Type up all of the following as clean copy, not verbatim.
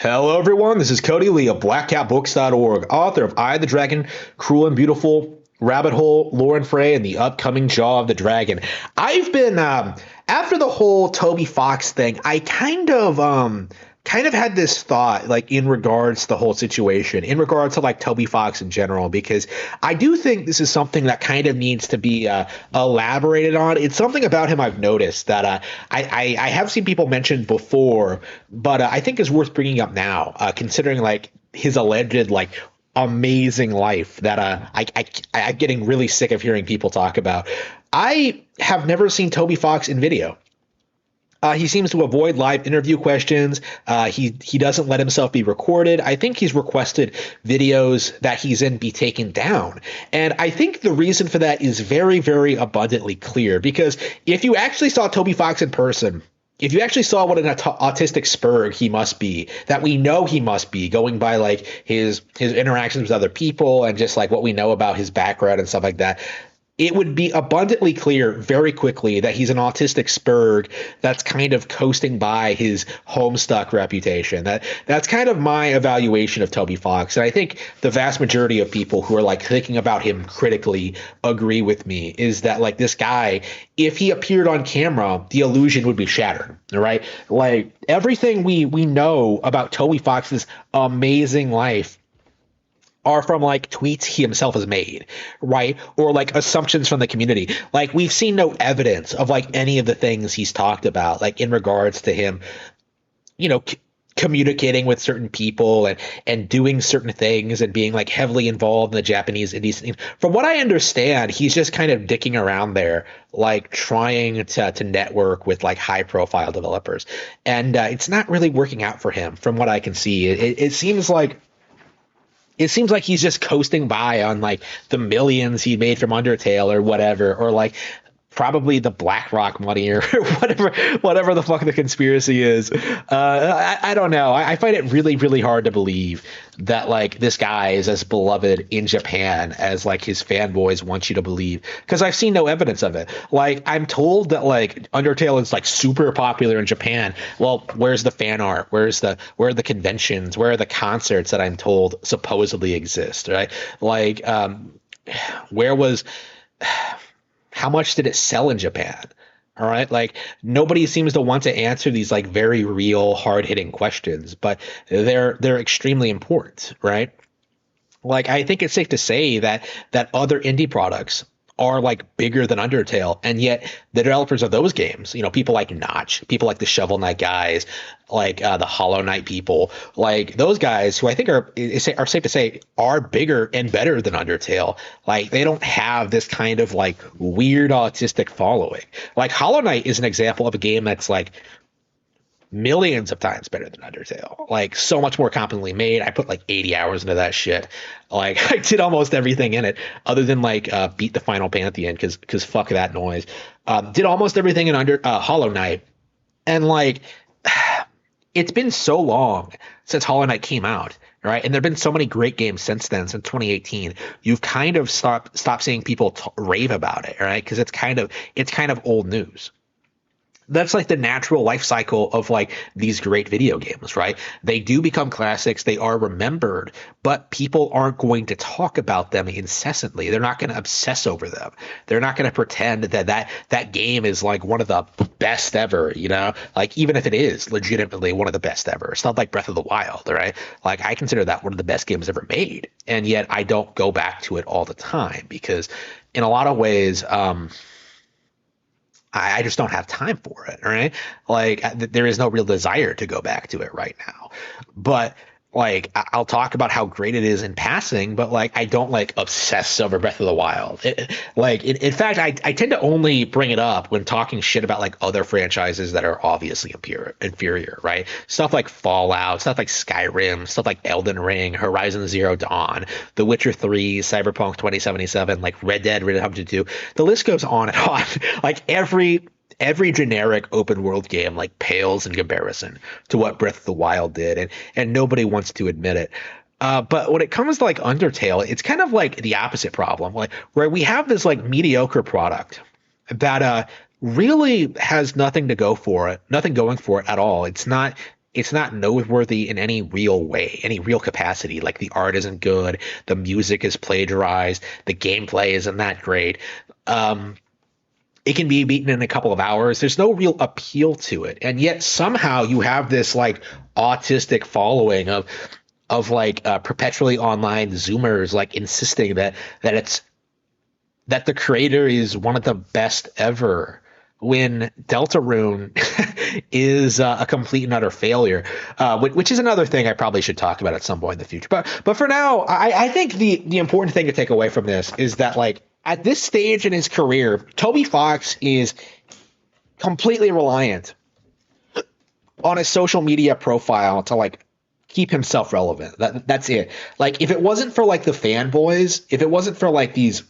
Hello, everyone. This is Cody Lee of BlackCatBooks.org, author of I, the Dragon, Cruel and Beautiful, Rabbit Hole, Lauren Frey, and the upcoming Jaw of the Dragon. I've been after the whole Toby Fox thing. I kind of had this thought, like in regards to the whole situation, in regards to like Toby Fox in general, because I do think this is something that kind of needs to be elaborated on. It's something about him I've noticed that I have seen people mention before, but I think is worth bringing up now, considering like his alleged like amazing life that I'm getting really sick of hearing people talk about. I have never seen Toby Fox in video. He seems to avoid live interview questions. He doesn't let himself be recorded. I think he's requested videos that he's in be taken down. And I think the reason for that is very, very abundantly clear. Because if you actually saw Toby Fox in person, if you actually saw what an autistic spurg he must be, that we know he must be, going by like his interactions with other people and just like what we know about his background and stuff like that, it would be abundantly clear very quickly that he's an autistic spurg that's kind of coasting by his Homestuck reputation. That's kind of my evaluation of Toby Fox. And I think the vast majority of people who are like thinking about him critically agree with me, is that like this guy, if he appeared on camera, the illusion would be shattered. All right. Like everything we know about Toby Fox's amazing life are from like tweets he himself has made, right? Or like assumptions from the community. Like we've seen no evidence of like any of the things he's talked about, like in regards to him, communicating with certain people and doing certain things and being like heavily involved in the Japanese indie scene. From what I understand, he's just kind of dicking around there, like trying to network with like high profile developers. And it's not really working out for him from what I can see. It seems like he's just coasting by on like the millions he made from Undertale or whatever, or like probably the BlackRock money or whatever the fuck the conspiracy is. I don't know. I find it really, really hard to believe that like this guy is as beloved in Japan as like his fanboys want you to believe, because I've seen no evidence of it. Like I'm told that like Undertale is like super popular in Japan. Well, where's the fan art? Where are the conventions? Where are the concerts that I'm told supposedly exist? Right? Like where was how much did it sell in Japan? All right. Like nobody seems to want to answer these like very real, hard hitting questions, but they're extremely important. Right. Like I think it's safe to say that other indie products are like bigger than Undertale, and yet the developers of those games, people like Notch, people like the Shovel Knight guys, like the Hollow Knight people, like those guys who I think are safe to say are bigger and better than Undertale. Like they don't have this kind of like weird autistic following. Like Hollow Knight is an example of a game that's like millions of times better than Undertale, like so much more competently made. I put like 80 hours into that shit. Like I did almost everything in it other than like beat the final pain at the end, because fuck that noise. Did almost everything in Hollow Knight, and like it's been so long since Hollow Knight came out, right? And there've been so many great games since then, since 2018. You've kind of stopped seeing people rave about it, right? Because it's kind of old news. That's like the natural life cycle of like these great video games, right? They do become classics. They are remembered, but people aren't going to talk about them incessantly. They're not going to obsess over them. They're not going to pretend that game is like one of the best ever, like even if it is legitimately one of the best ever. It's not like Breath of the Wild, right? Like I consider that one of the best games ever made. And yet I don't go back to it all the time because in a lot of ways, I just don't have time for it. All right. Like there is no real desire to go back to it right now. But like I'll talk about how great it is in passing, but like I don't like obsess over Breath of the Wild. In fact, I tend to only bring it up when talking shit about like other franchises that are obviously inferior, right? Stuff like Fallout, stuff like Skyrim, stuff like Elden Ring, Horizon Zero Dawn, The Witcher 3, Cyberpunk 2077, like Red Dead Redemption 2. The list goes on and on. Like every generic open world game like pales in comparison to what Breath of the Wild did, and nobody wants to admit it. But when it comes to like Undertale, it's kind of like the opposite problem, like where we have this like mediocre product that really has nothing going for it at all. It's not it's not noteworthy in any real way, any real capacity. Like the art isn't good, the music is plagiarized, the gameplay isn't that great. Um, it can be beaten in a couple of hours. There's no real appeal to it, and yet somehow you have this like autistic following of like perpetually online Zoomers like insisting that the creator is one of the best ever when Deltarune is a complete and utter failure, which is another thing I probably should talk about at some point in the future. But for now, I think the important thing to take away from this is that like at this stage in his career, Toby Fox is completely reliant on his social media profile to like keep himself relevant. That's it. Like if it wasn't for like the fanboys, if it wasn't for like these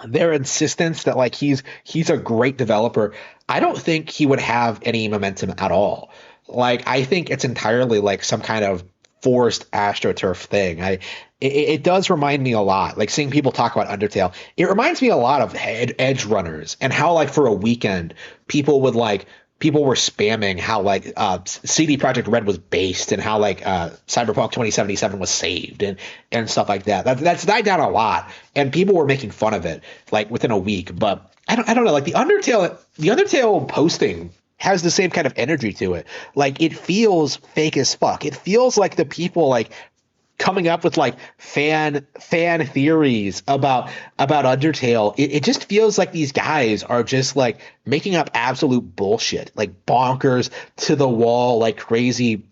their insistence that like he's a great developer, I don't think he would have any momentum at all. Like I think it's entirely like some kind of forced astroturf thing. It does remind me a lot, like seeing people talk about Undertale. It reminds me a lot of Edge runners and how like for a weekend people were spamming how like CD Projekt Red was based and how like Cyberpunk 2077 was saved and stuff like that. That's died down a lot, and people were making fun of it like within a week. But I don't know, like the Undertale posting has the same kind of energy to it. Like it feels fake as fuck. It feels like the people like coming up with like fan theories about Undertale. It just feels like these guys are just like making up absolute bullshit, like bonkers to the wall, like crazy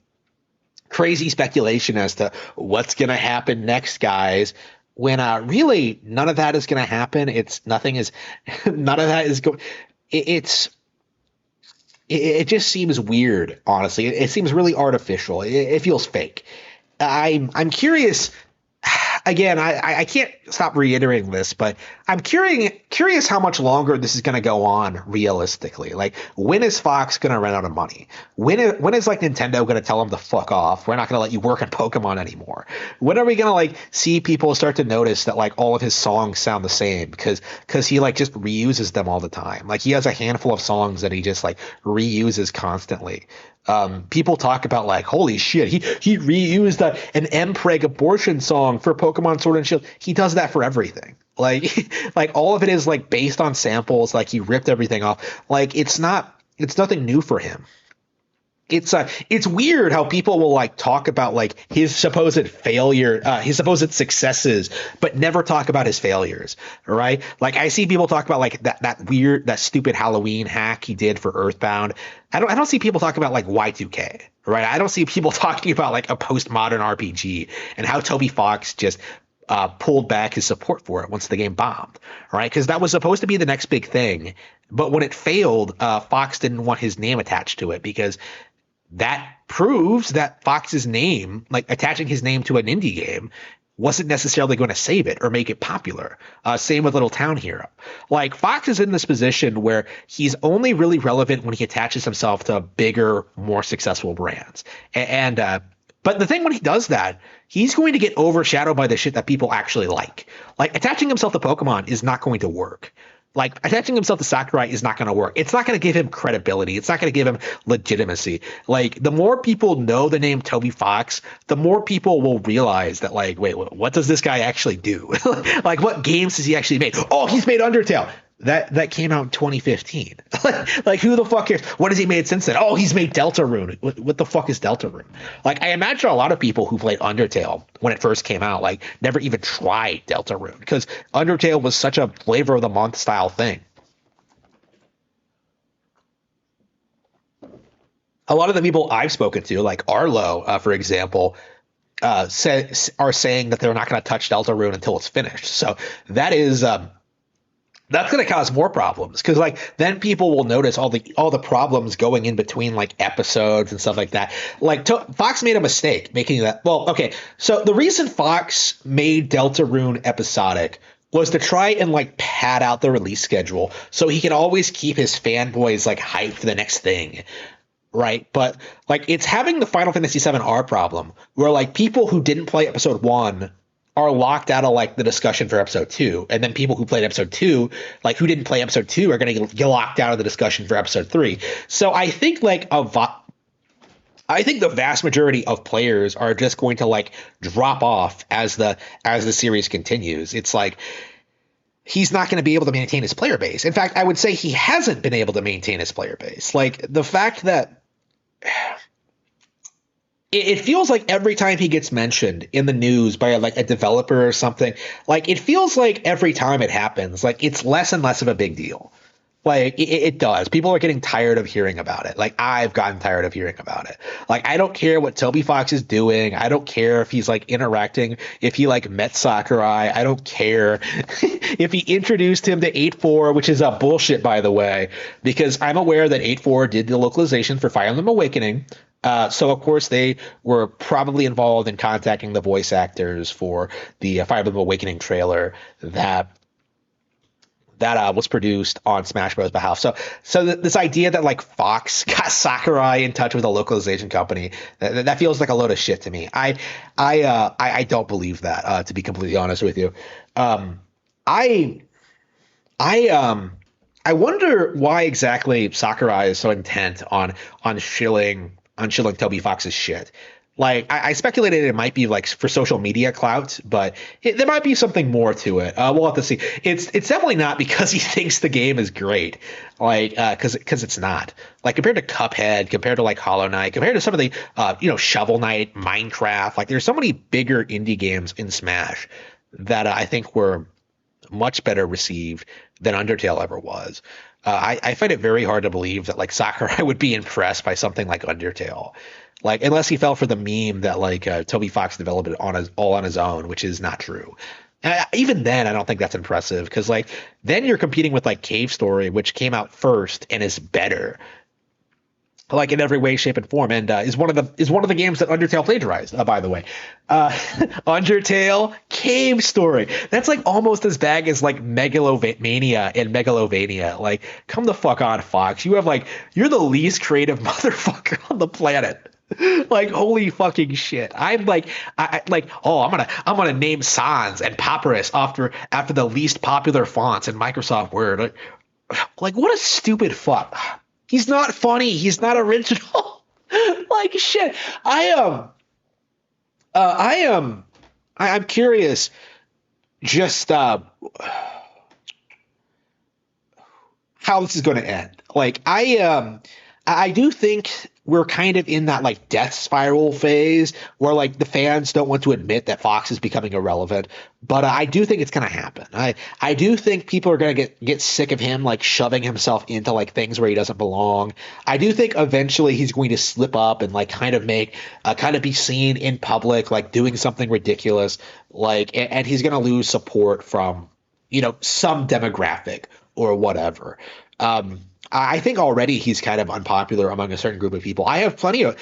speculation as to what's gonna happen next, guys. When really none of that is gonna happen. It's nothing is none of that is going. It's it just seems weird, honestly. It seems really artificial. It feels fake. I'm curious. Again, I can't stop reiterating this, but I'm curious how much longer this is going to go on realistically. Like, when is Fox going to run out of money? When is like Nintendo going to tell them to fuck off? We're not going to let you work on Pokemon anymore. When are we going to like see people start to notice that like all of his songs sound the same because he like just reuses them all the time? Like he has a handful of songs that he just like reuses constantly. People talk about like, holy shit, he reused an Mpreg abortion song for Pokemon Sword and Shield. He does that for everything. Like like all of it is like based on samples. Like he ripped everything off. Like it's nothing new for him. It's weird how people will like talk about like his supposed failure, his supposed successes, but never talk about his failures, right? Like I see people talk about like that stupid Halloween hack he did for Earthbound. I don't see people talk about like Y2K, right? I don't see people talking about like a postmodern RPG and how Toby Fox just pulled back his support for it once the game bombed, right? Because that was supposed to be the next big thing, but when it failed, Fox didn't want his name attached to it because that proves that Fox's name, like attaching his name to an indie game, wasn't necessarily going to save it or make it popular. Same with Little Town Hero. Like Fox is in this position where he's only really relevant when he attaches himself to bigger, more successful brands. But the thing when he does that, he's going to get overshadowed by the shit that people actually like. Like attaching himself to Pokemon is not going to work. Like attaching himself to Sakurai is not going to work. It's not going to give him credibility. It's not going to give him legitimacy. Like the more people know the name Toby Fox, the more people will realize that like, wait, what does this guy actually do? Like what games has he actually made? Oh, he's made Undertale. That came out in 2015. Like who the fuck cares? What has he made since then? Oh, he's made Deltarune. What the fuck is Deltarune? Like I imagine a lot of people who played Undertale when it first came out, like never even tried Deltarune because Undertale was such a flavor of the month style thing. A lot of the people I've spoken to, like Arlo, for example, are saying that they're not going to touch Deltarune until it's finished. So that is that's going to cause more problems because like then people will notice all the problems going in between like episodes and stuff like that. Like Fox made a mistake making that. Well, okay, so the reason Fox made Deltarune episodic was to try and like pad out the release schedule so he can always keep his fanboys like hyped for the next thing. Right. But like it's having the Final Fantasy VII R problem where like people who didn't play episode 1 are locked out of like the discussion for episode 2, and then people who played episode 2, like who didn't play episode 2, are going to get locked out of the discussion for episode 3. So I think like I think the vast majority of players are just going to like drop off as the series continues. It's like he's not going to be able to maintain his player base. In fact, I would say he hasn't been able to maintain his player base. Like the fact that it feels like every time he gets mentioned in the news by like a developer or something, like it feels like every time it happens, like it's less and less of a big deal. Like it does. People are getting tired of hearing about it. Like I've gotten tired of hearing about it. Like I don't care what Toby Fox is doing. I don't care if he's like interacting, if he like met Sakurai. I don't care if he introduced him to 8.4, which is a bullshit by the way, because I'm aware that 8.4 did the localization for Fire Emblem Awakening. So of course they were probably involved in contacting the voice actors for the Fire Emblem Awakening trailer that was produced on Smash Bros. Behalf. So this idea that like Fox got Sakurai in touch with a localization company, that feels like a load of shit to me. I don't believe that, to be completely honest with you. Um, I I I wonder why exactly Sakurai is so intent on shilling Toby Fox's shit. Like I speculated it might be like for social media clout, but there might be something more to it. We'll have to see. It's definitely not because he thinks the game is great, like because it's not. Like compared to Cuphead, compared to like Hollow Knight, compared to some of the Shovel Knight, Minecraft. Like there's so many bigger indie games in Smash that I think were much better received than Undertale ever was. I find it very hard to believe that like Sakurai would be impressed by something like Undertale, like unless he fell for the meme that like Toby Fox developed it all on his own, which is not true. And even then, I don't think that's impressive because like then you're competing with like Cave Story, which came out first and is better like in every way, shape, and form, and is one of the games that Undertale plagiarized. By the way, Undertale Cave Story. That's like almost as bad as like Megalomania and Megalovania. Like, come the fuck on, Fox. You're the least creative motherfucker on the planet. Like holy fucking shit. I'm like oh I'm gonna name Sans and Papyrus after the least popular fonts in Microsoft Word. Like what a stupid fuck. He's not funny. He's not original. Like shit. I am. I'm curious. Just how this is going to end. Like I do think we're kind of in that like death spiral phase where like the fans don't want to admit that Fox is becoming irrelevant, but I do think it's going to happen. I do think people are going to get sick of him like shoving himself into like things where he doesn't belong. I do think eventually he's going to slip up and like kind of be seen in public like doing something ridiculous, like and he's going to lose support from some demographic or whatever. I think already he's kind of unpopular among a certain group of people. I have plenty of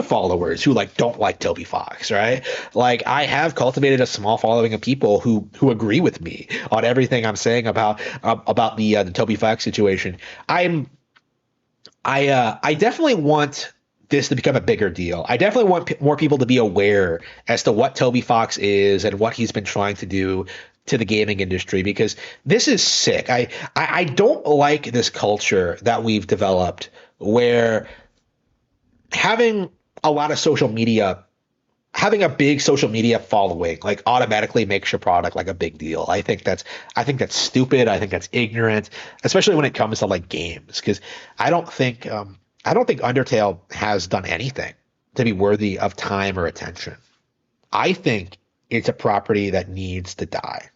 followers who like don't like Toby Fox, right? Like I have cultivated a small following of people who agree with me on everything I'm saying about the Toby Fox situation. I definitely want this to become a bigger deal. I definitely want more people to be aware as to what Toby Fox is and what he's been trying to do to the gaming industry, because this is sick. I don't like this culture that we've developed where having a lot of social media, having a big social media following like automatically makes your product like a big deal. I think that's stupid. I think that's ignorant, especially when it comes to like games, because I don't think Undertale has done anything to be worthy of time or attention. I think it's a property that needs to die.